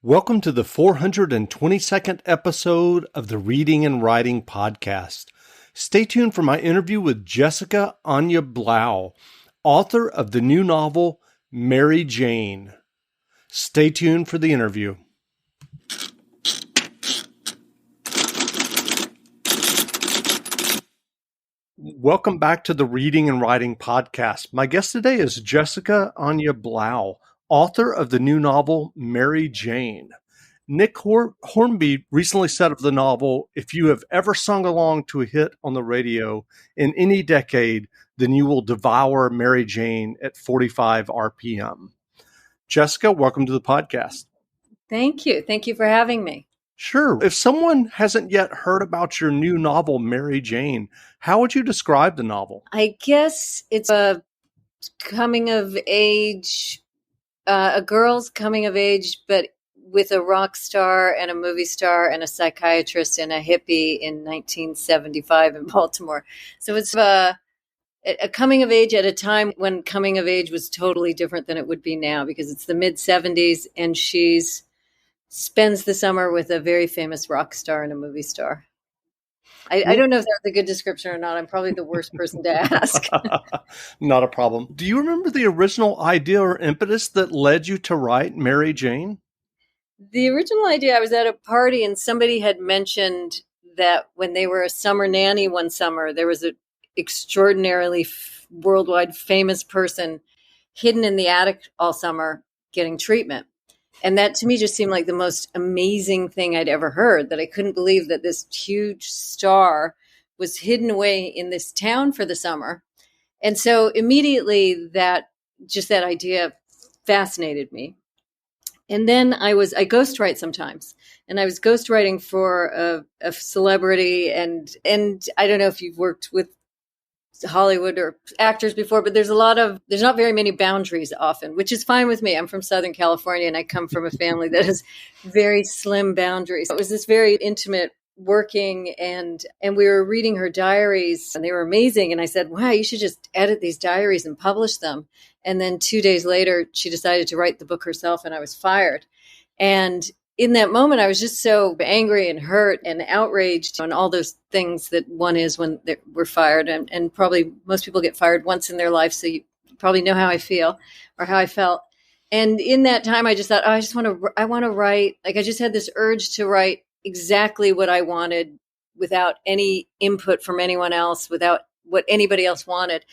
Welcome to the 422nd episode of the Reading and Writing Podcast. Stay tuned for my interview with Jessica Anya Blau, author of the new novel, Mary Jane. Stay tuned for the interview. Welcome back to the Reading and Writing Podcast. My guest today is Jessica Anya Blau, author of the new novel, Mary Jane. Nick Hornby recently said of the novel, if you have ever sung along to a hit on the radio in any decade, then you will devour Mary Jane at 45 RPM. Jessica, welcome to the podcast. Thank you. Thank you for having me. Sure. If someone hasn't yet heard about your new novel, Mary Jane, how would you describe the novel? I guess it's a coming of age, a girl's coming of age, but with a rock star and a movie star and a psychiatrist and a hippie in 1975 in Baltimore. So it's a coming of age at a time when coming of age was totally different than it would be now, because it's the mid-70s and she's spends the summer with a very famous rock star and a movie star. I don't know if that's a good description or not. I'm probably the worst person to ask. Not a problem. Do you remember the original idea or impetus that led you to write Mary Jane? The original idea, I was at a party and somebody had mentioned that when they were a summer nanny one summer, there was an extraordinarily worldwide famous person hidden in the attic all summer getting treatment. And that to me just seemed like the most amazing thing I'd ever heard, that I couldn't believe that this huge star was hidden away in this town for the summer. And so immediately that idea fascinated me. And then I ghostwrite sometimes, and I was ghostwriting for a celebrity, and I don't know if you've worked with Hollywood or actors before, but there's not very many boundaries often, which is fine with me. I'm from Southern California and I come from a family that has very slim boundaries. It was this very intimate working, and we were reading her diaries and they were amazing. And I said, wow, you should just edit these diaries and publish them. And then 2 days later, she decided to write the book herself and I was fired. And in that moment, I was just so angry and hurt and outraged and all those things that one is when we're fired. And probably most people get fired once in their life. So you probably know how I feel or how I felt. And in that time, I just thought, I want to write. Like, I just had this urge to write exactly what I wanted without any input from anyone else, without what anybody else wanted.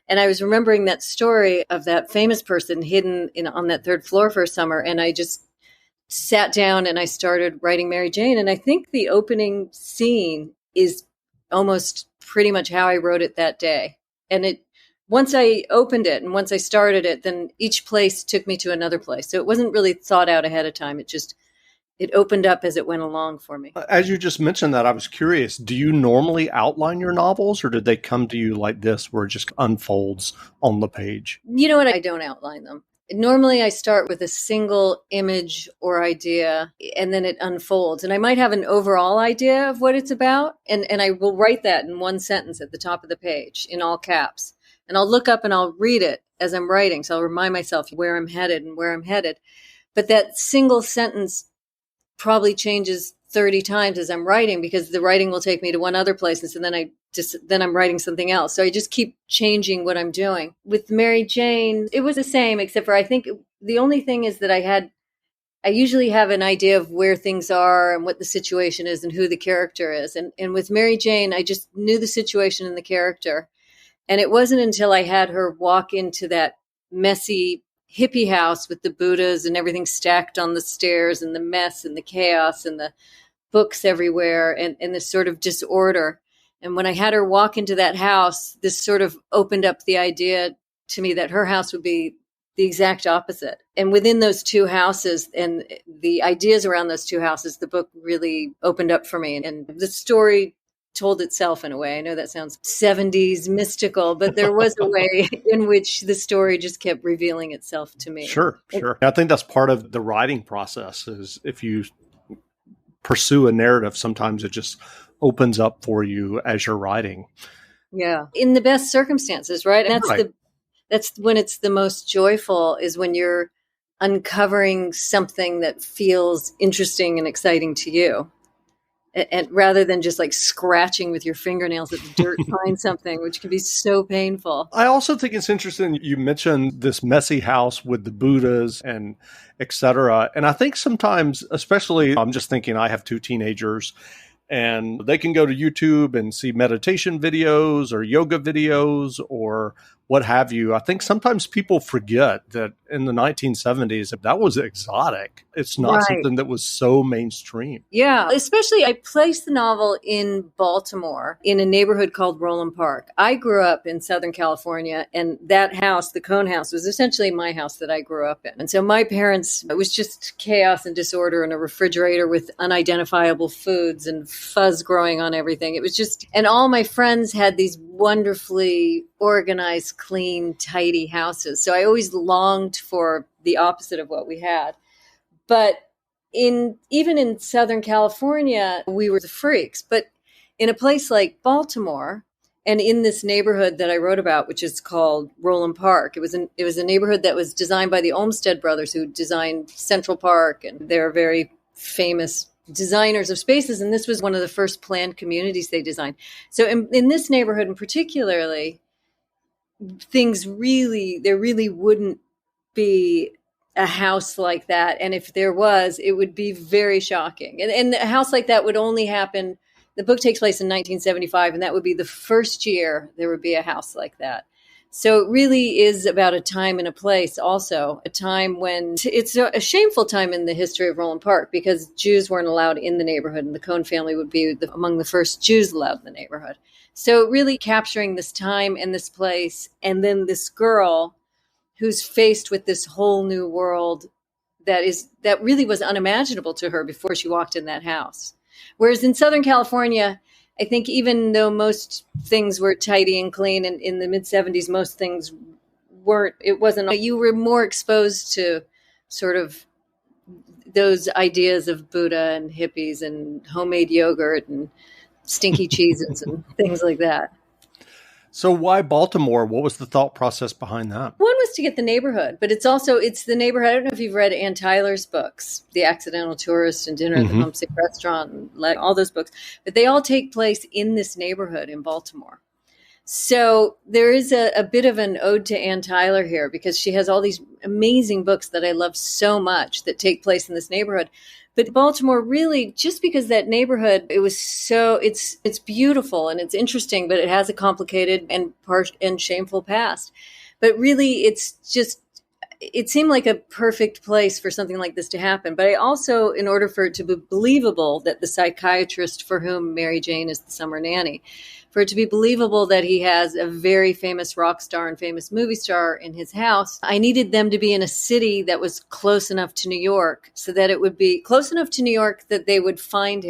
And I was remembering that story of that famous person hidden on that third floor for a summer. And I just sat down and I started writing Mary Jane. And I think the opening scene is almost pretty much how I wrote it that day. And once I opened it and once I started it, then each place took me to another place. So it wasn't really thought out ahead of time. It opened up as it went along for me. As you just mentioned that, I was curious, do you normally outline your novels, or did they come to you like this where it just unfolds on the page? You know what? I don't outline them. Normally, I start with a single image or idea, and then it unfolds. And I might have an overall idea of what it's about, and I will write that in one sentence at the top of the page in all caps. And I'll look up and I'll read it as I'm writing. So I'll remind myself where I'm headed and where I'm headed. But that single sentence probably changes 30 times as I'm writing, because the writing will take me to one other place. And so then I'm writing something else. So I just keep changing what I'm doing. With Mary Jane, it was the same, except for I think the only thing is that I usually have an idea of where things are and what the situation is and who the character is. And with Mary Jane, I just knew the situation and the character. And it wasn't until I had her walk into that messy hippie house with the Buddhas and everything stacked on the stairs and the mess and the chaos and the books everywhere and this sort of disorder. And when I had her walk into that house, this sort of opened up the idea to me that her house would be the exact opposite. And within those two houses and the ideas around those two houses, the book really opened up for me. And the story told itself in a way. I know that sounds 70s mystical, but there was a way in which the story just kept revealing itself to me. Sure. I think that's part of the writing process, is if you pursue a narrative, sometimes it just opens up for you as you're writing. Yeah. In the best circumstances, right? And that's when it's the most joyful, is when you're uncovering something that feels interesting and exciting to you. And rather than just like scratching with your fingernails at the dirt, find something, which can be so painful. I also think it's interesting you mentioned this messy house with the Buddhas and et cetera. And I think sometimes, especially, I'm just thinking I have two teenagers and they can go to YouTube and see meditation videos or yoga videos or what have you. I think sometimes people forget that in the 1970s, that was exotic. It's not something that was so mainstream. Yeah, especially I placed the novel in Baltimore in a neighborhood called Roland Park. I grew up in Southern California, and that house, the Cone House, was essentially my house that I grew up in. And so my parents, it was just chaos and disorder and a refrigerator with unidentifiable foods and fuzz growing on everything. It was just, and all my friends had these wonderfully organized, clean, tidy houses. So I always longed for the opposite of what we had. But even in Southern California, we were the freaks. But in a place like Baltimore, and in this neighborhood that I wrote about, which is called Roland Park, it was a neighborhood that was designed by the Olmsted brothers, who designed Central Park, and they're very famous designers of spaces. And this was one of the first planned communities they designed. So in this neighborhood in particularly, there really wouldn't be a house like that. And if there was, it would be very shocking. And a house like that would only happen, the book takes place in 1975, and that would be the first year there would be a house like that. So it really is about a time and a place, also a time when it's a shameful time in the history of Roland Park, because Jews weren't allowed in the neighborhood, and the Cone family would be among the first Jews allowed in the neighborhood. So really capturing this time and this place, and then this girl who's faced with this whole new world that really was unimaginable to her before she walked in that house. Whereas in Southern California, I think even though most things were tidy and clean, and in the mid-70s, most things weren't, you were more exposed to sort of those ideas of Buddha and hippies and homemade yogurt and stinky cheeses and things like that. So why Baltimore? What was the thought process behind that? One was to get the neighborhood, but it's the neighborhood. I don't know if you've read Ann Tyler's books, The Accidental Tourist and Dinner at the Homesick Restaurant, and all those books, but they all take place in this neighborhood in Baltimore. So there is a bit of an ode to Ann Tyler here, because she has all these amazing books that I love so much that take place in this neighborhood. But Baltimore, really, just because that neighborhood, it's beautiful and it's interesting, but it has a complicated and shameful past. But really, it seemed like a perfect place for something like this to happen. But I also, in order for it to be believable that the psychiatrist for whom Mary Jane is the summer nanny, for it to be believable that he has a very famous rock star and famous movie star in his house, I needed them to be in a city that was close enough to New York, so that it would be close enough to New York that they would find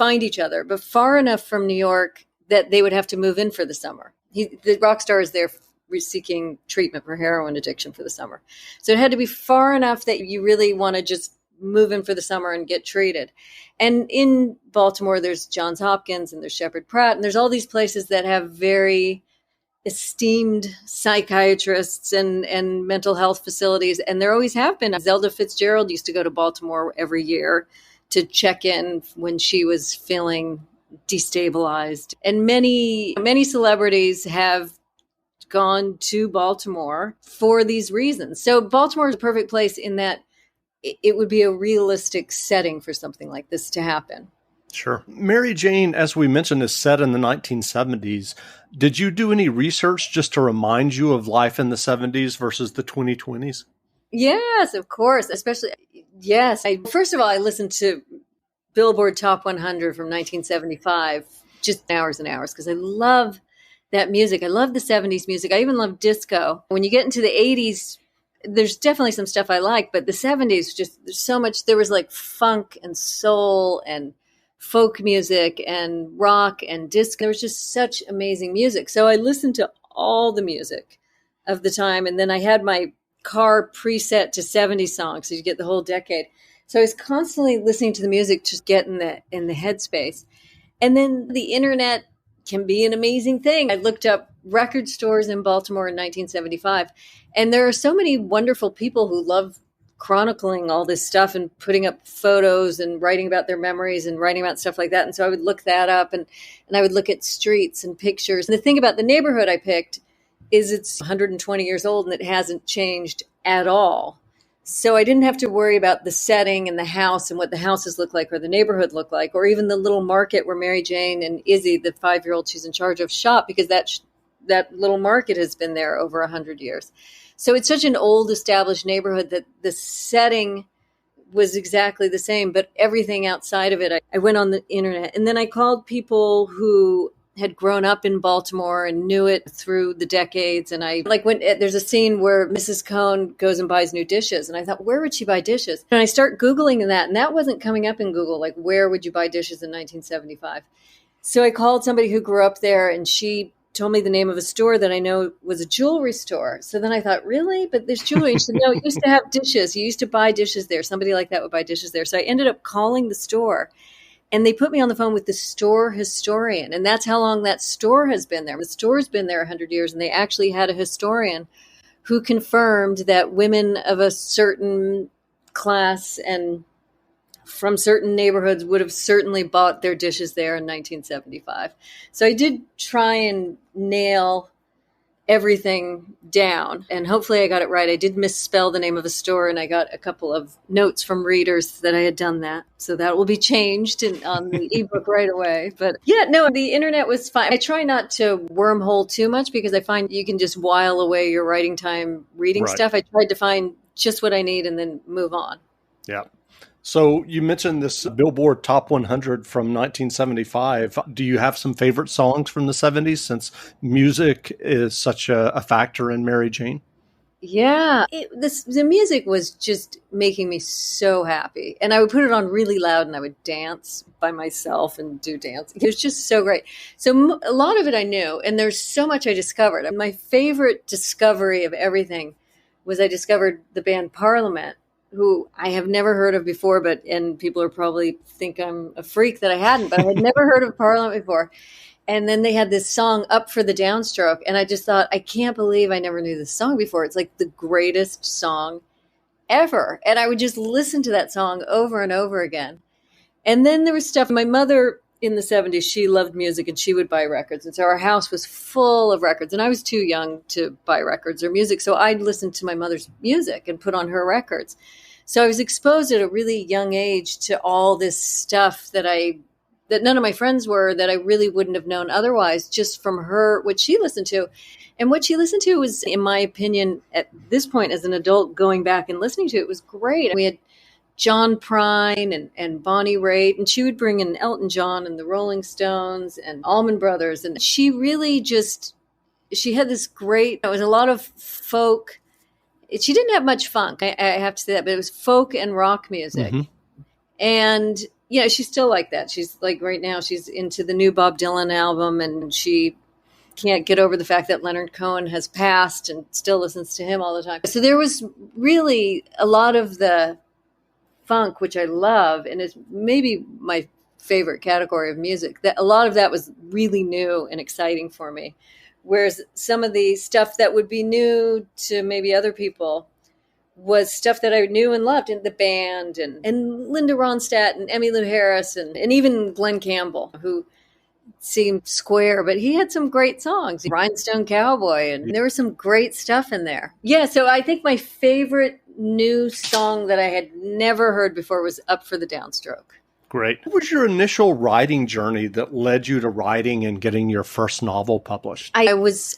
each other, but far enough from New York that they would have to move in for the summer. The rock star is there seeking treatment for heroin addiction for the summer. So it had to be far enough that you really want to just move in for the summer and get treated. And in Baltimore, there's Johns Hopkins and there's Shepherd Pratt, and there's all these places that have very esteemed psychiatrists and mental health facilities. And there always have been. Zelda Fitzgerald used to go to Baltimore every year to check in when she was feeling destabilized. And many, many celebrities have gone to Baltimore for these reasons. So Baltimore is a perfect place in that it would be a realistic setting for something like this to happen. Sure. Mary Jane, as we mentioned, is set in the 1970s. Did you do any research just to remind you of life in the 70s versus the 2020s? Yes, of course. Yes. First of all, I listened to Billboard Top 100 from 1975, just hours and hours, because I love that music. I love the 70s music. I even love disco. When you get into the 80s, there's definitely some stuff I like, but the 70s, there's so much. There was like funk and soul and folk music and rock and disco. There was just such amazing music. So I listened to all the music of the time. And then I had my car preset to 70s songs, so you get the whole decade. So I was constantly listening to the music to get in the headspace. And then the internet can be an amazing thing. I looked up record stores in Baltimore in 1975. And there are so many wonderful people who love chronicling all this stuff and putting up photos and writing about their memories and writing about stuff like that. And so I would look that up, and I would look at streets and pictures. And the thing about the neighborhood I picked is it's 120 years old and it hasn't changed at all. So I didn't have to worry about the setting and the house and what the houses look like or the neighborhood look like, or even the little market where Mary Jane and Izzy, the 5-year-old she's in charge of, shop, because that little market has been there over 100 years. So it's such an old established neighborhood that the setting was exactly the same, but everything outside of it, I went on the internet, and then I called people who had grown up in Baltimore and knew it through the decades. And I there's a scene where Mrs. Cohn goes and buys new dishes. And I thought, where would she buy dishes? And I start Googling that, and that wasn't coming up in Google. Like, where would you buy dishes in 1975? So I called somebody who grew up there, and she told me the name of a store that I know was a jewelry store. So then I thought, really? But there's jewelry. And she said, no, it used to have dishes. You used to buy dishes there. Somebody like that would buy dishes there. So I ended up calling the store, and they put me on the phone with the store historian. And that's how long that store has been there. The store's been there 100 years, and they actually had a historian who confirmed that women of a certain class and from certain neighborhoods would have certainly bought their dishes there in 1975. So I did try and nail everything down, and hopefully I got it right. I did misspell the name of a store, and I got a couple of notes from readers that I had done that. So that will be changed on the ebook right away. But yeah, no, the internet was fine. I try not to wormhole too much because I find you can just while away your writing time reading stuff. I tried to find just what I need and then move on. Yeah. So you mentioned this Billboard Top 100 from 1975. Do you have some favorite songs from the 70s, since music is such a factor in Mary Jane? Yeah, the music was just making me so happy. And I would put it on really loud, and I would dance by myself and do dance. It was just so great. So a lot of it I knew, and there's so much I discovered. My favorite discovery of everything was I discovered the band Parliament, who I have never heard of before, and people are probably think I'm a freak that I hadn't, but I had never heard of Parliament before. And then they had this song, Up for the Downstroke. And I just thought, I can't believe I never knew this song before. It's like the greatest song ever. And I would just listen to that song over and over again. And then there was stuff. My mother in the 70s, she loved music, and she would buy records. And so our house was full of records. And I was too young to buy records or music. So I'd listen to my mother's music and put on her records. So I was exposed at a really young age to all this stuff that none of my friends were, that I really wouldn't have known otherwise, just from her, what she listened to. And what she listened to was, in my opinion, at this point as an adult, going back and listening to it, was great. We had John Prine and Bonnie Raitt, and she would bring in Elton John and the Rolling Stones and Allman Brothers. And she really she had this great, it was a lot of folk. She didn't have much funk, I have to say that, but it was folk and rock music. Mm-hmm. And, she's still like that. She's like, right now, she's into the new Bob Dylan album, and she can't get over the fact that Leonard Cohen has passed and still listens to him all the time. So there was really a lot of the funk, which I love, and it's maybe my favorite category of music. That a lot of that was really new and exciting for me. Whereas some of the stuff that would be new to maybe other people was stuff that I knew and loved, in the band, and Linda Ronstadt and Emmylou Harris and even Glenn Campbell, who seemed square, but he had some great songs. Rhinestone Cowboy, and there was some great stuff in there. Yeah, so I think my favorite new song that I had never heard before was Up for the Downstroke. Great. What was your initial writing journey that led you to writing and getting your first novel published? I always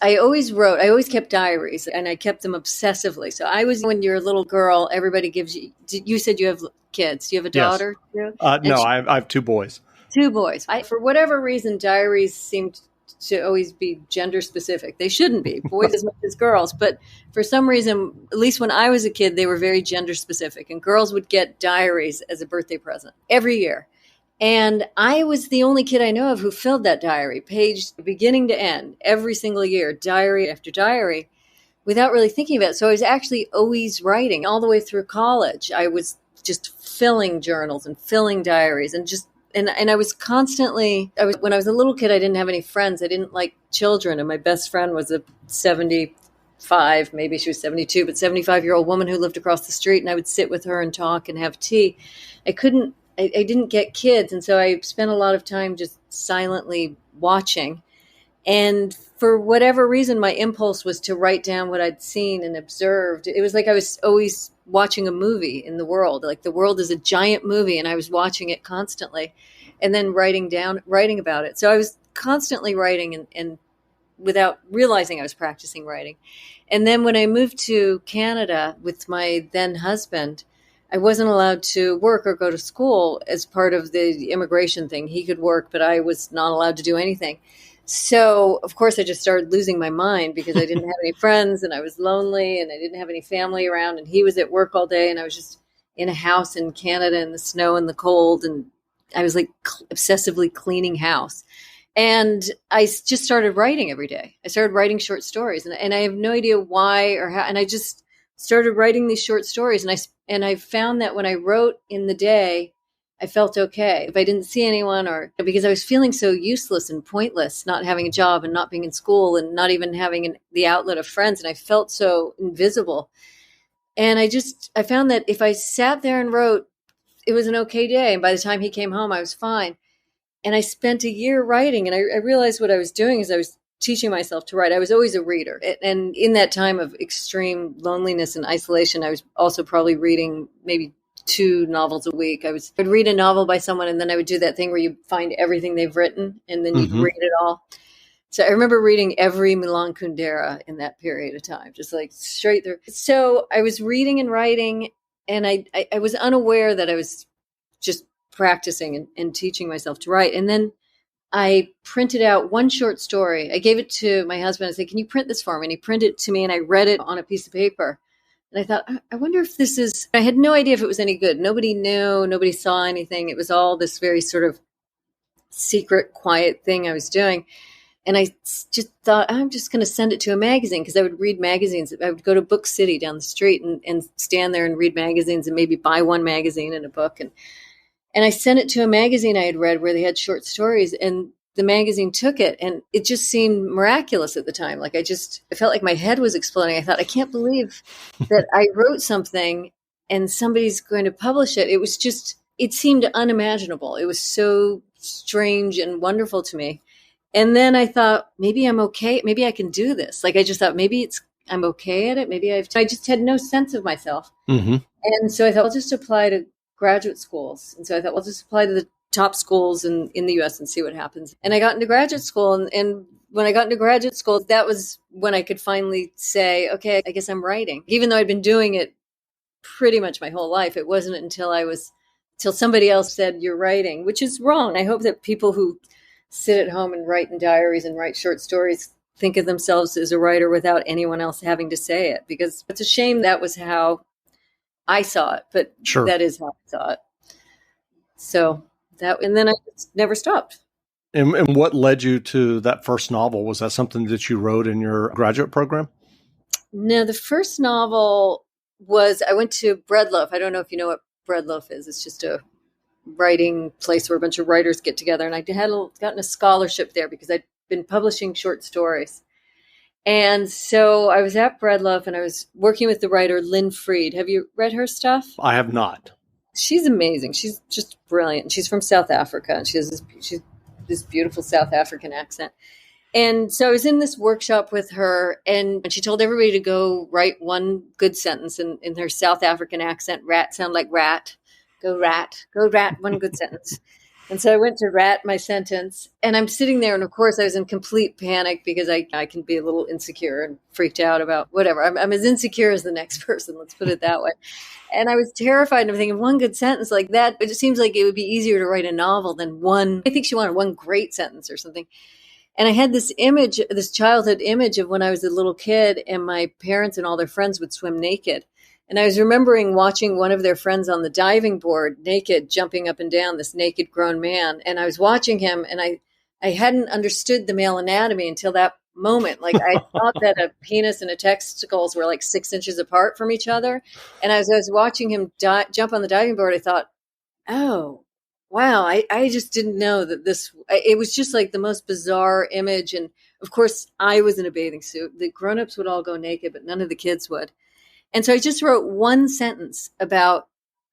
wrote. I always kept diaries, and I kept them obsessively. So when you're a little girl, everybody gives you. You said you have kids. Do you have a daughter? Yes. No, I have 2 boys. 2 boys. For whatever reason, diaries seemed to always be gender specific. They shouldn't be, boys as much as girls. But for some reason, at least when I was a kid, they were very gender specific, and girls would get diaries as a birthday present every year. And I was the only kid I know of who filled that diary, page beginning to end, every single year, diary after diary, without really thinking about it. So I was actually always writing all the way through college. I was just filling journals and filling diaries, and And I was constantly, when I was a little kid, I didn't have any friends. I didn't like children. And my best friend was a 75, maybe she was 72, but 75-year-old woman who lived across the street. And I would sit with her and talk and have tea. I didn't get kids. And so I spent a lot of time just silently watching. And for whatever reason, my impulse was to write down what I'd seen and observed. It was like I was always watching a movie in the world. Like the world is a giant movie, and I was watching it constantly and then writing about it. So I was constantly writing and without realizing I was practicing writing. And then when I moved to Canada with my then husband, I wasn't allowed to work or go to school as part of the immigration thing. He could work, but I was not allowed to do anything. So, of course, I just started losing my mind because I didn't have any friends and I was lonely and I didn't have any family around, and he was at work all day and I was just in a house in Canada in the snow and the cold, and I was like obsessively cleaning house. And I just started writing every day. I started writing short stories, and I have no idea why or how. And I just started writing these short stories, and I found that when I wrote in the day, I felt okay. If I didn't see anyone, or because I was feeling so useless and pointless, not having a job and not being in school and not even having the outlet of friends, and I felt so invisible. And I found that if I sat there and wrote, it was an okay day. And by the time he came home, I was fine. And I spent a year writing, and I realized what I was doing is I was teaching myself to write. I was always a reader. And in that time of extreme loneliness and isolation, I was also probably reading maybe 2 novels a week. I'd read a novel by someone, and then I would do that thing where you find everything they've written and then you'd read it all. So I remember reading every Milan Kundera in that period of time, just like straight through. So I was reading and writing, and I was unaware that I was just practicing and teaching myself to write. And then I printed out one short story. I gave it to my husband. I said, "Can you print this for me?" And he printed it to me, and I read it on a piece of paper. And I thought, I wonder if this is, I had no idea if it was any good. Nobody knew, nobody saw anything. It was all this very sort of secret, quiet thing I was doing. And I just thought, I'm just going to send it to a magazine, because I would read magazines. I would go to Book City down the street and stand there and read magazines and maybe buy one magazine and a book. And I sent it to a magazine I had read where they had short stories, and the magazine took it, and it just seemed miraculous at the time. Like I felt like my head was exploding. I thought, I can't believe that I wrote something and somebody's going to publish it. It seemed unimaginable. It was so strange and wonderful to me. And then I thought, maybe I'm okay. Maybe I can do this. Like I just thought, maybe I'm okay at it. Maybe I just had no sense of myself. Mm-hmm. And so I thought, I'll just apply to graduate schools. And so I thought, well, just apply to the top schools in the US and see what happens. And I got into graduate school. And when I got into graduate school, that was when I could finally say, okay, I guess I'm writing. Even though I'd been doing it pretty much my whole life, it wasn't until somebody else said, "You're writing," which is wrong. I hope that people who sit at home and write in diaries and write short stories think of themselves as a writer without anyone else having to say it, because it's a shame that was how I saw it, but Sure. That is how I saw it. So and then I just never stopped. And what led you to that first novel? Was that something that you wrote in your graduate program? No, the first novel was, I went to Breadloaf. I don't know if you know what Breadloaf is. It's just a writing place where a bunch of writers get together. And I had gotten a scholarship there because I'd been publishing short stories. And so I was at Breadloaf, and I was working with the writer Lynn Freed. Have you read her stuff? I have not. She's amazing. She's just brilliant. She's from South Africa, and she's this beautiful South African accent. And so I was in this workshop with her, and she told everybody to go write one good sentence in her South African accent. Rat sound like rat. Go rat, one good sentence. And so I went to rat my sentence, and I'm sitting there, and of course I was in complete panic because I can be a little insecure and freaked out about whatever. I'm as insecure as the next person, let's put it that way. And I was terrified, and I'm thinking, one good sentence like that, it just seems like it would be easier to write a novel than one. I think she wanted one great sentence or something. And I had this image, this childhood image of when I was a little kid, and my parents and all their friends would swim naked. And I was remembering watching one of their friends on the diving board, naked, jumping up and down, this naked grown man. And I was watching him, and I hadn't understood the male anatomy until that moment. Like I thought that a penis and a testicles were like 6 inches apart from each other. And as I was watching him jump on the diving board, I thought, oh, wow, I just didn't know that it was just like the most bizarre image. And of course, I was in a bathing suit. The grown-ups would all go naked, but none of the kids would. And so I just wrote one sentence about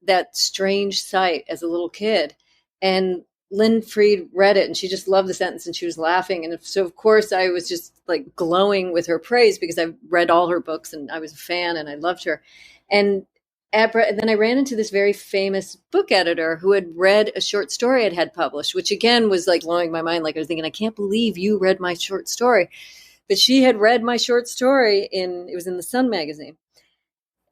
that strange sight as a little kid. And Lynn Freed read it and she just loved the sentence and she was laughing. And so, of course, I was just like glowing with her praise because I read all her books and I was a fan and I loved her. And then I ran into this very famous book editor who had read a short story I'd had published, which again was like blowing my mind. Like I was thinking, I can't believe you read my short story. But she had read my short story it was in the Sun magazine.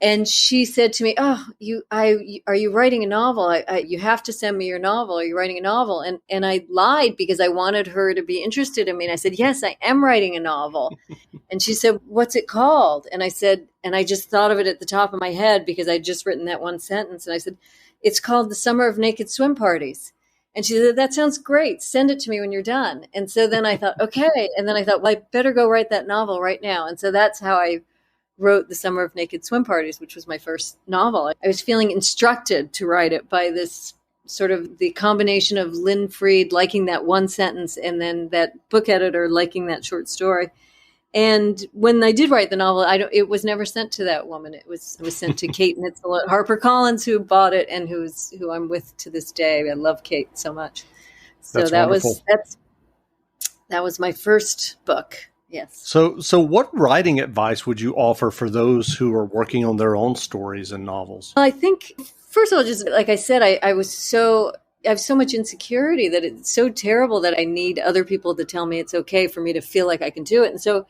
And she said to me, "Oh, are you writing a novel? You have to send me your novel. Are you writing a novel?" And I lied because I wanted her to be interested in me. And I said, "Yes, I am writing a novel." And she said, "What's it called?" And I said, and I just thought of it at the top of my head because I'd just written that one sentence. And I said, "It's called The Summer of Naked Swim Parties." And she said, "That sounds great. Send it to me when you're done." And so then I thought, okay. And then I thought, well, I better go write that novel right now. And so that's how I wrote The Summer of Naked Swim Parties, which was my first novel. I was feeling instructed to write it by this sort of the combination of Lynn Freed liking that one sentence and then that book editor liking that short story. And when I did write the novel, it was never sent to that woman. It was sent to Kate Nitzel at HarperCollins, who bought it and who I'm with to this day. I love Kate so much. So That's wonderful. that was my first book. Yes. So what writing advice would you offer for those who are working on their own stories and novels? I think, first of all, just like I said, I have so much insecurity that it's so terrible that I need other people to tell me it's okay for me to feel like I can do it. And so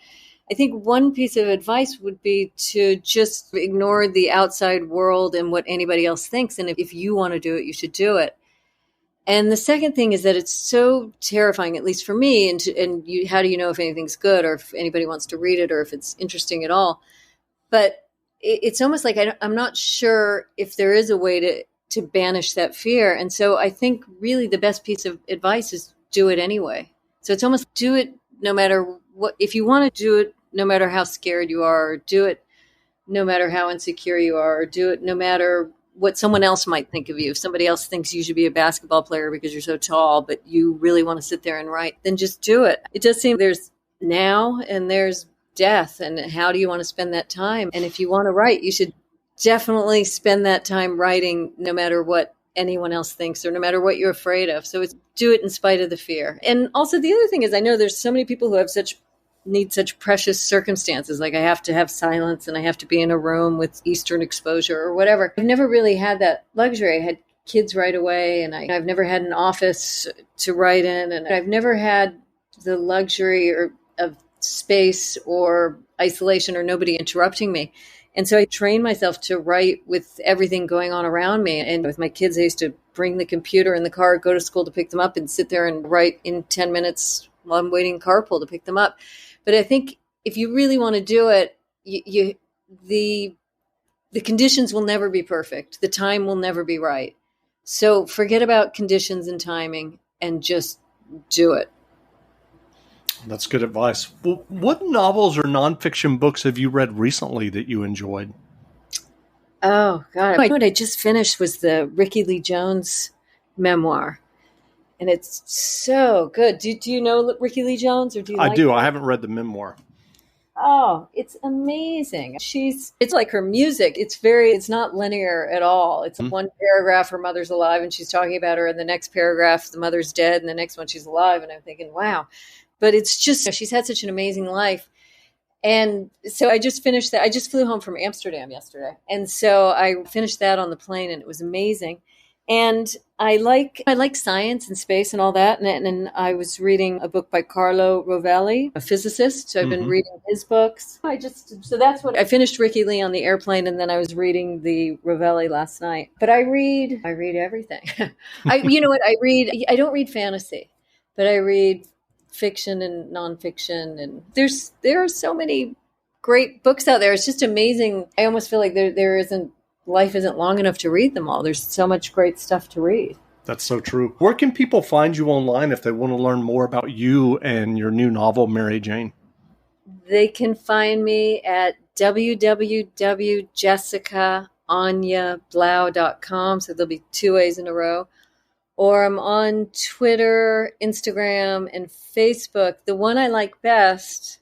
I think one piece of advice would be to just ignore the outside world and what anybody else thinks. And if you want to do it, you should do it. And the second thing is that it's so terrifying, at least for me. How do you know if anything's good or if anybody wants to read it or if it's interesting at all? But it's almost like I'm not sure if there is a way to banish that fear. And so I think really the best piece of advice is do it anyway. So it's almost do it no matter what. If you want to do it, no matter how scared you are, or do it no matter how insecure you are, or do it no matter what someone else might think of you. If somebody else thinks you should be a basketball player because you're so tall, but you really want to sit there and write, then just do it. It does seem there's now and there's death, and how do you want to spend that time? And if you want to write, you should definitely spend that time writing no matter what anyone else thinks or no matter what you're afraid of. So it's do it in spite of the fear. And also the other thing is I know there's so many people who need such precious circumstances. Like I have to have silence and I have to be in a room with Eastern exposure or whatever. I've never really had that luxury. I had kids right away and I've never had an office to write in. And I've never had the luxury of space or isolation or nobody interrupting me. And so I trained myself to write with everything going on around me. And with my kids, I used to bring the computer in the car, go to school to pick them up and sit there and write in 10 minutes while I'm waiting carpool to pick them up. But I think if you really want to do it, the conditions will never be perfect. The time will never be right. So forget about conditions and timing and just do it. That's good advice. Well, what novels or nonfiction books have you read recently that you enjoyed? Oh, God. What I just finished was the Ricky Lee Jones memoir. And it's so good. Do you know Ricky Lee Jones, or do you? I do. I haven't read the memoir. Oh, it's amazing. It's like her music. It's not linear at all. It's one paragraph, her mother's alive and she's talking about her. And the next paragraph, the mother's dead. And the next one, she's alive. And I'm thinking, wow. But it's just, she's had such an amazing life. And so I just finished that. I just flew home from Amsterdam yesterday. And so I finished that on the plane and it was amazing. And I like science and space and all that. And I was reading a book by Carlo Rovelli, a physicist. So I've been reading his books. So that's what I finished Ricky Lee on the airplane. And then I was reading the Rovelli last night. But I read everything. You know what? I don't read fantasy, but I read fiction and nonfiction. And there are so many great books out there. It's just amazing. I almost feel like life isn't long enough to read them all. There's so much great stuff to read. That's so true. Where can people find you online if they want to learn more about you and your new novel, Mary Jane? They can find me at www.jessicaanyablau.com. So there'll be 2 A's in a row. or I'm on Twitter, Instagram, and Facebook. The one I like best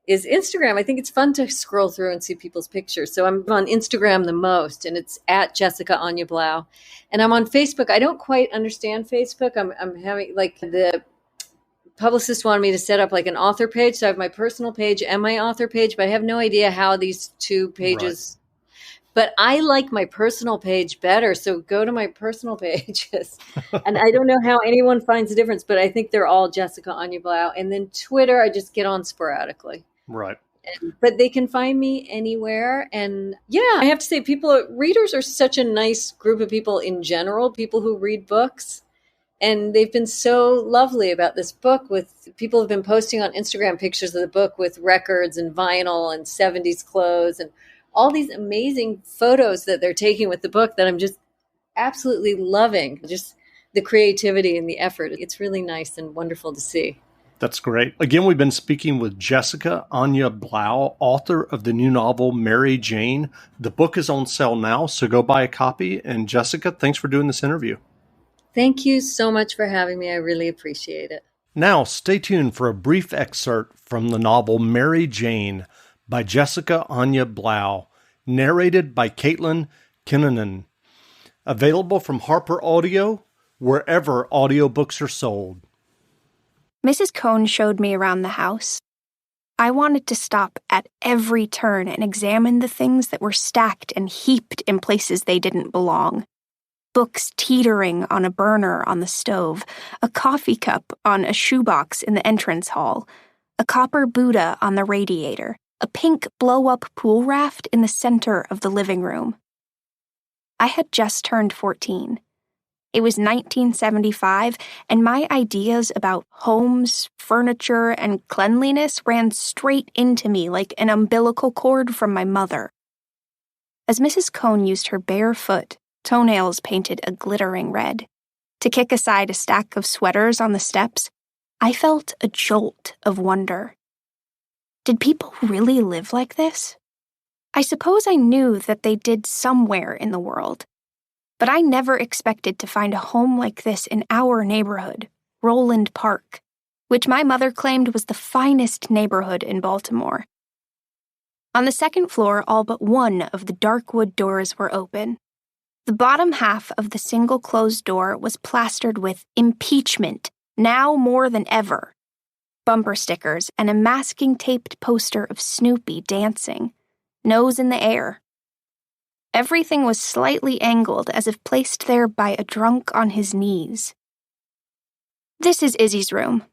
is Instagram. I think it's fun to scroll through and see people's pictures. So I'm on Instagram the most, and it's at Jessica Anya Blau. And I'm on Facebook. I don't quite understand Facebook. I'm having, like, the publicist wanted me to set up like an author page. So I have my personal page and my author page, but I have no idea how these two pages. Right. But I like my personal page better. So go to my personal pages. And I don't know how anyone finds the difference, but I think they're all Jessica Anya Blau. And then Twitter, I just get on sporadically. Right. But they can find me anywhere. And yeah, I have to say, readers are such a nice group of people in general, people who read books. And they've been so lovely about this book. With people have been posting on Instagram pictures of the book with records and vinyl and 70s clothes and all these amazing photos that they're taking with the book that I'm just absolutely loving. Just the creativity and the effort. It's really nice and wonderful to see. That's great. Again, we've been speaking with Jessica Anya Blau, author of the new novel, Mary Jane. The book is on sale now, so go buy a copy. And Jessica, thanks for doing this interview. Thank you so much for having me. I really appreciate it. Now, stay tuned for a brief excerpt from the novel Mary Jane by Jessica Anya Blau, narrated by Caitlin Kinnunen. Available from Harper Audio, wherever audiobooks are sold. Mrs. Cohn showed me around the house. I wanted to stop at every turn and examine the things that were stacked and heaped in places they didn't belong. Books teetering on a burner on the stove, a coffee cup on a shoebox in the entrance hall, a copper Buddha on the radiator, a pink blow-up pool raft in the center of the living room. I had just turned 14. It was 1975, and my ideas about homes, furniture, and cleanliness ran straight into me like an umbilical cord from my mother. As Mrs. Cohn used her bare foot, toenails painted a glittering red, to kick aside a stack of sweaters on the steps, I felt a jolt of wonder. Did people really live like this? I suppose I knew that they did somewhere in the world, but I never expected to find a home like this in our neighborhood, Roland Park, which my mother claimed was the finest neighborhood in Baltimore. On the second floor, all but one of the dark wood doors were open. The bottom half of the single closed door was plastered with impeachment, now more than ever. Bumper stickers and a masking taped poster of Snoopy dancing, nose in the air. Everything was slightly angled as if placed there by a drunk on his knees. "This is Izzy's room."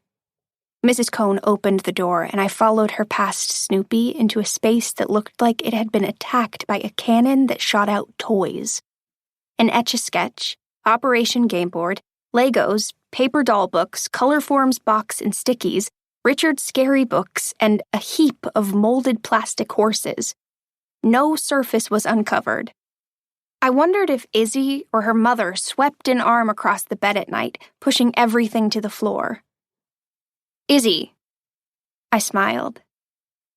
Mrs. Cohn opened the door, and I followed her past Snoopy into a space that looked like it had been attacked by a cannon that shot out toys. An Etch-a-Sketch, Operation Game Board, Legos, paper doll books, Colorforms box and stickies, Richard's scary books, and a heap of molded plastic horses. No surface was uncovered. I wondered if Izzy or her mother swept an arm across the bed at night, pushing everything to the floor. "Izzy." I smiled.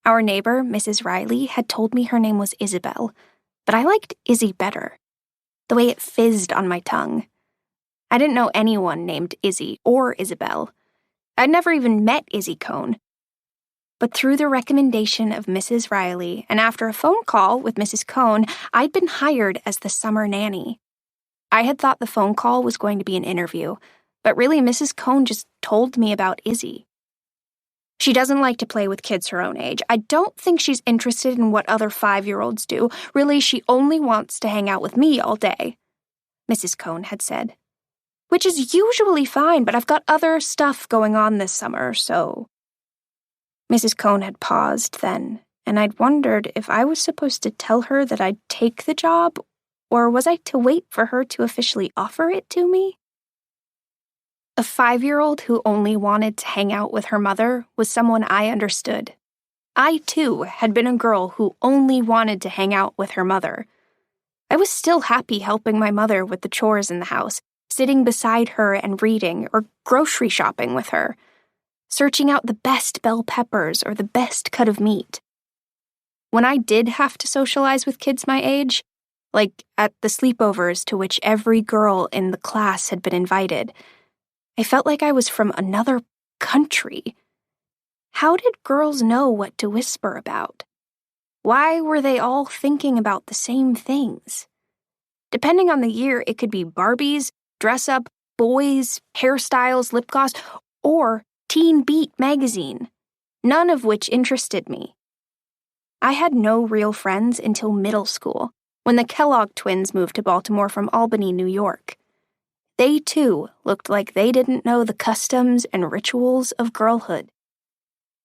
Our neighbor, Mrs. Riley, had told me her name was Isabel, but I liked Izzy better. The way it fizzed on my tongue. I didn't know anyone named Izzy or Isabel. I'd never even met Izzy Cohn. But through the recommendation of Mrs. Riley, and after a phone call with Mrs. Cohn, I'd been hired as the summer nanny. I had thought the phone call was going to be an interview, but really Mrs. Cohn just told me about Izzy. She doesn't like to play with kids her own age. I don't think she's interested in what other 5-year-olds do. Really, she only wants to hang out with me all day, Mrs. Cohn had said. Which is usually fine, but I've got other stuff going on this summer, so... Mrs. Cohn had paused then, and I'd wondered if I was supposed to tell her that I'd take the job, or was I to wait for her to officially offer it to me? A 5-year-old who only wanted to hang out with her mother was someone I understood. I, too, had been a girl who only wanted to hang out with her mother. I was still happy helping my mother with the chores in the house, sitting beside her and reading, or grocery shopping with her, searching out the best bell peppers or the best cut of meat. When I did have to socialize with kids my age, like at the sleepovers to which every girl in the class had been invited. I felt like I was from another country. How did girls know what to whisper about? Why were they all thinking about the same things? Depending on the year, it could be Barbies, dress-up, boys, hairstyles, lip gloss, or Teen Beat magazine, none of which interested me. I had no real friends until middle school, when the Kellogg twins moved to Baltimore from Albany, New York. They, too, looked like they didn't know the customs and rituals of girlhood.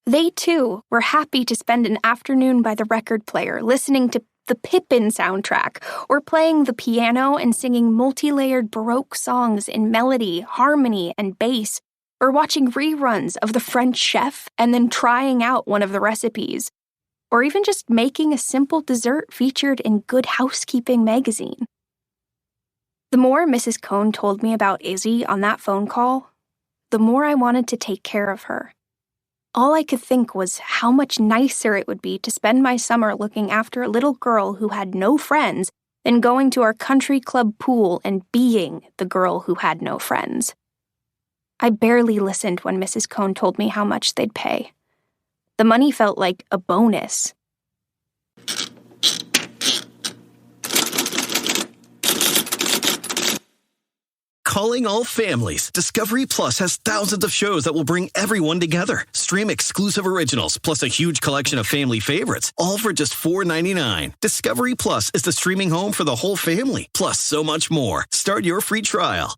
They, too, were happy to spend an afternoon by the record player listening to the Pippin soundtrack or playing the piano and singing multi-layered Baroque songs in melody, harmony, and bass, or watching reruns of The French Chef and then trying out one of the recipes, or even just making a simple dessert featured in Good Housekeeping magazine. The more Mrs. Cohn told me about Izzy on that phone call, the more I wanted to take care of her. All I could think was how much nicer it would be to spend my summer looking after a little girl who had no friends than going to our country club pool and being the girl who had no friends. I barely listened when Mrs. Cohn told me how much they'd pay. The money felt like a bonus. Calling all families, Discovery Plus has thousands of shows that will bring everyone together. Stream exclusive originals, plus a huge collection of family favorites, all for just $4.99. Discovery Plus is the streaming home for the whole family, plus so much more. Start your free trial